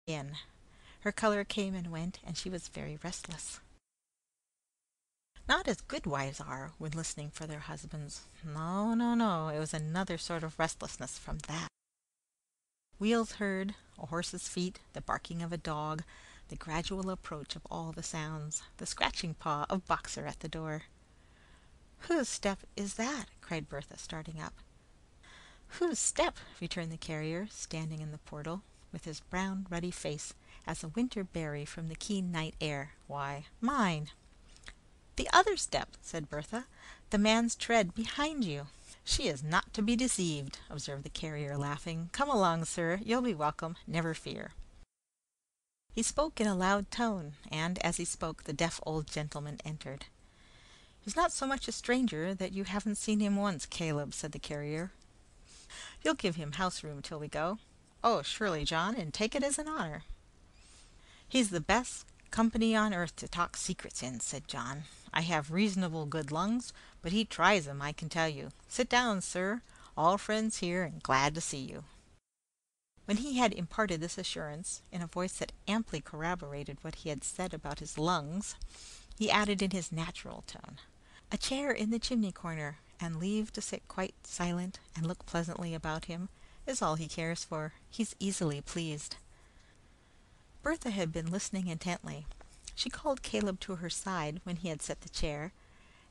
in. Her color came and went, and she was very restless. Not as good wives are when listening for their husbands. No, no, no, it was another sort of restlessness from that. Wheels heard, a horse's feet, the barking of a dog, the gradual approach of all the sounds, the scratching paw of Boxer at the door. "Whose step is that?" cried Bertha, starting up. "Whose step?" returned the carrier, standing in the portal, with his brown, ruddy face as a winter berry from the keen night air. "Why, mine." "The other step," said Bertha, "the man's tread behind you." "She is not to be deceived," observed the carrier, laughing. "Come along, sir. You'll be welcome, never fear." He spoke in a loud tone, and as he spoke the deaf old gentleman entered. "He's not so much a stranger that you haven't seen him once, Caleb," said the carrier. "You'll give him house room till we go?" "Oh, surely, John, and take it as an honor." "He's the best company on earth to talk secrets in," said John. "I have reasonable good lungs, but he tries 'em, I can tell you. Sit down, sir. All friends here, and glad to see you." When he had imparted this assurance, in a voice that amply corroborated what he had said about his lungs, he added in his natural tone, "A chair in the chimney corner, and leave to sit quite silent and look pleasantly about him, is all he cares for. He's easily pleased." Bertha had been listening intently. She called Caleb to her side when he had set the chair,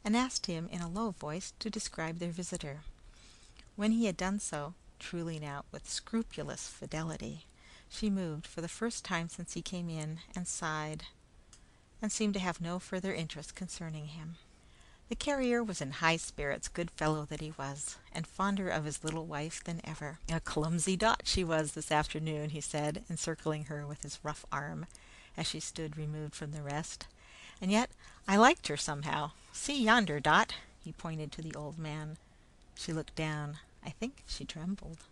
and asked him in a low voice to describe their visitor. When he had done so, truly now with scrupulous fidelity, she moved for the first time since he came in, and sighed, and seemed to have no further interest concerning him. The carrier was in high spirits, good fellow that he was, and fonder of his little wife than ever. "A clumsy dot she was this afternoon," he said, encircling her with his rough arm, as she stood removed from the rest. "And yet I liked her somehow. See yonder, Dot." He pointed to the old man. She looked down. I think she trembled.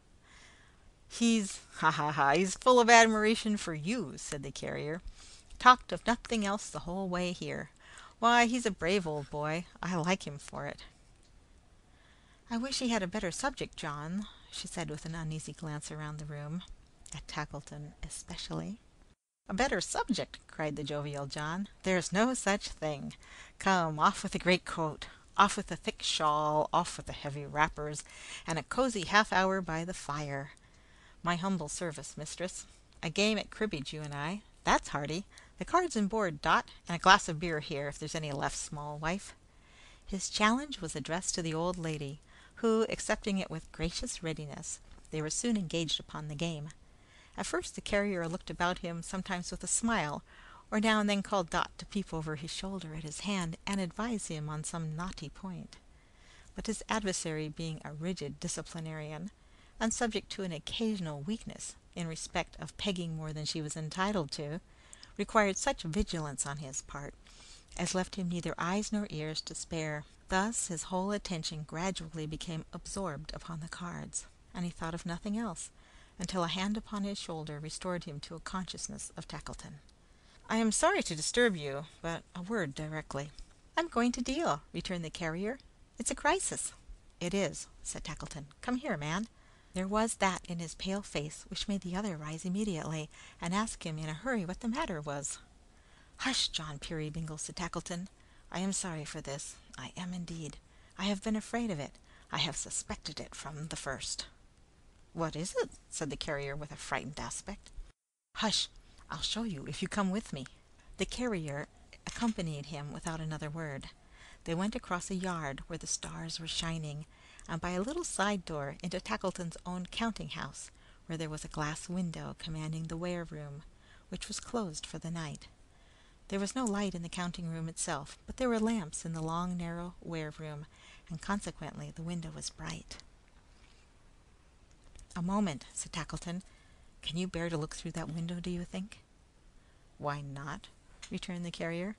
"He's full of admiration for you," said the carrier. "Talked of nothing else the whole way here. Why, he's a brave old boy. I like him for it." "I wish he had a better subject, John," she said with an uneasy glance around the room, at Tackleton especially. "A better subject!" cried the jovial John. "There's no such thing. Come, off with the great coat, off with the thick shawl, off with the heavy wrappers, and a cozy half-hour by the fire. My humble service, mistress. A game at cribbage, you and I. That's hearty. The cards and board, Dot, and a glass of beer here, if there's any left, small wife." His challenge was addressed to the old lady, who, accepting it with gracious readiness, they were soon engaged upon the game. At first the carrier looked about him, sometimes with a smile, or now and then called Dot to peep over his shoulder at his hand and advise him on some knotty point. But his adversary, being a rigid disciplinarian, and subject to an occasional weakness in respect of pegging more than she was entitled to, required such vigilance on his part as left him neither eyes nor ears to spare. Thus his whole attention gradually became absorbed upon the cards, and he thought of nothing else, until a hand upon his shoulder restored him to a consciousness of Tackleton. "I am sorry to disturb you, but a word directly." "I'm going to deal," returned the carrier. "It's a crisis." "It is," said Tackleton. "Come here, man." There was that in his pale face which made the other rise immediately, and ask him in a hurry what the matter was. "Hush, John Peerybingle," said Tackleton. "I am sorry for this. I am indeed. I have been afraid of it. I have suspected it from the first." "What is it?" said the carrier with a frightened aspect. "Hush! I'll show you if you come with me." The carrier accompanied him without another word. They went across a yard where the stars were shining, and by a little side door into Tackleton's own counting-house, where there was a glass window commanding the ware-room, which was closed for the night. There was no light in the counting-room itself, but there were lamps in the long, narrow ware-room, and consequently the window was bright. "A moment," said Tackleton. "Can you bear to look through that window, do you think?" "Why not?" returned the carrier.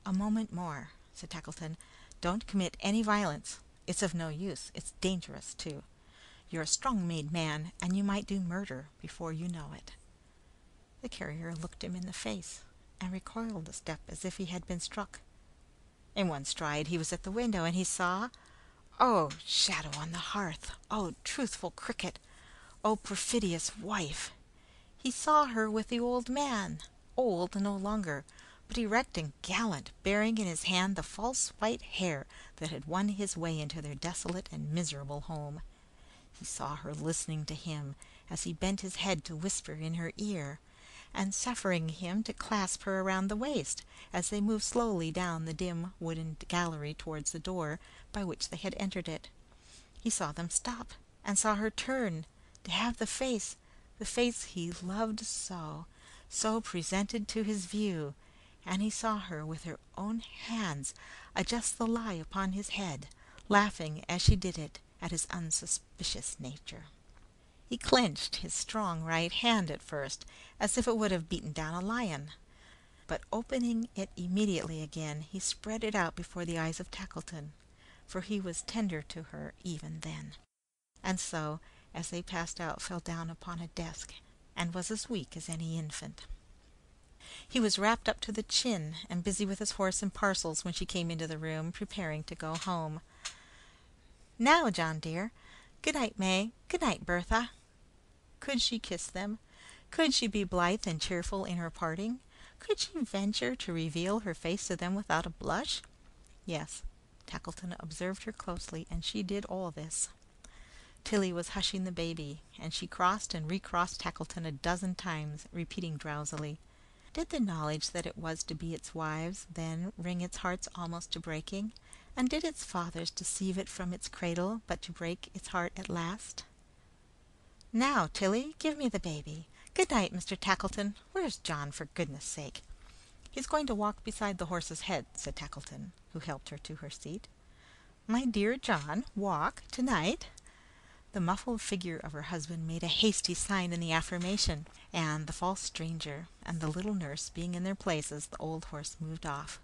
"A moment more," said Tackleton. "Don't commit any violence. It's of no use. It's dangerous, too. You're a strong-made man, and you might do murder before you know it." The carrier looked him in the face, and recoiled a step as if he had been struck. In one stride he was at the window, and he saw, oh, shadow on the hearth! Oh, truthful cricket! Oh, perfidious wife! He saw her with the old man, old no longer, but erect and gallant, bearing in his hand the false white hair that had won his way into their desolate and miserable home. He saw her listening to him as he bent his head to whisper in her ear, and suffering him to clasp her around the waist as they moved slowly down the dim wooden gallery towards the door by which they had entered it. He saw them stop, and saw her turn to have the face he loved so, so presented to his view, and he saw her with her own hands adjust the lie upon his head, laughing as she did it at his unsuspicious nature. He clenched his strong right hand at first, as if it would have beaten down a lion, but opening it immediately again, he spread it out before the eyes of Tackleton, for he was tender to her even then, and so, as they passed out, fell down upon a desk, and was as weak as any infant. He was wrapped up to the chin, and busy with his horse and parcels when she came into the room, preparing to go home. "Now, John dear. Good night, May. Good night, Bertha." Could she kiss them? Could she be blithe and cheerful in her parting? Could she venture to reveal her face to them without a blush? Yes, Tackleton observed her closely, and she did all this. Tilly was hushing the baby, and she crossed and recrossed Tackleton a dozen times, repeating drowsily, "Did the knowledge that it was to be its wives then wring its hearts almost to breaking? And did its fathers deceive it from its cradle, but to break its heart at last? Now, Tilly, give me the baby. Good night, Mr. Tackleton. Where's John, for goodness' sake?" "He's going to walk beside the horse's head," said Tackleton, who helped her to her seat. "My dear John, walk to-night?" The muffled figure of her husband made a hasty sign in the affirmation, and the false stranger and the little nurse being in their places, the old horse moved off.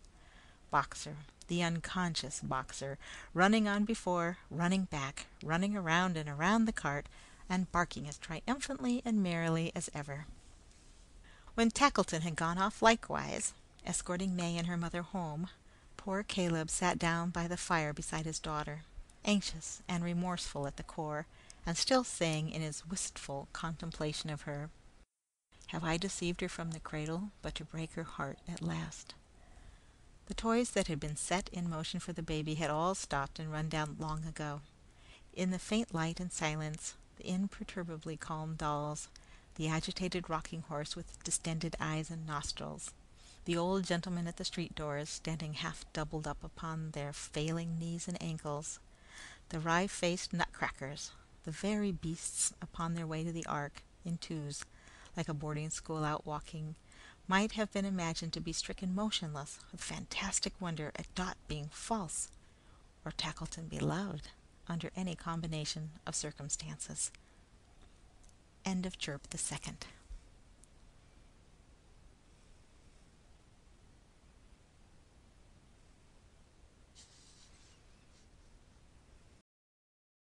Boxer, the unconscious Boxer, running on before, running back, running around and around the cart, and barking as triumphantly and merrily as ever. When Tackleton had gone off likewise, escorting May and her mother home, poor Caleb sat down by the fire beside his daughter, anxious and remorseful at the core, and still saying in his wistful contemplation of her, "Have I deceived her from the cradle, but to break her heart at last?" The toys that had been set in motion for the baby had all stopped and run down long ago. In the faint light and silence, the imperturbably calm dolls, the agitated rocking horse with distended eyes and nostrils, the old gentlemen at the street doors, standing half doubled up upon their failing knees and ankles, the wry-faced nutcrackers, the very beasts upon their way to the Ark, in twos, like a boarding school out walking, might have been imagined to be stricken motionless with fantastic wonder at Dot being false, or Tackleton beloved, under any combination of circumstances. End of Chirp the Second.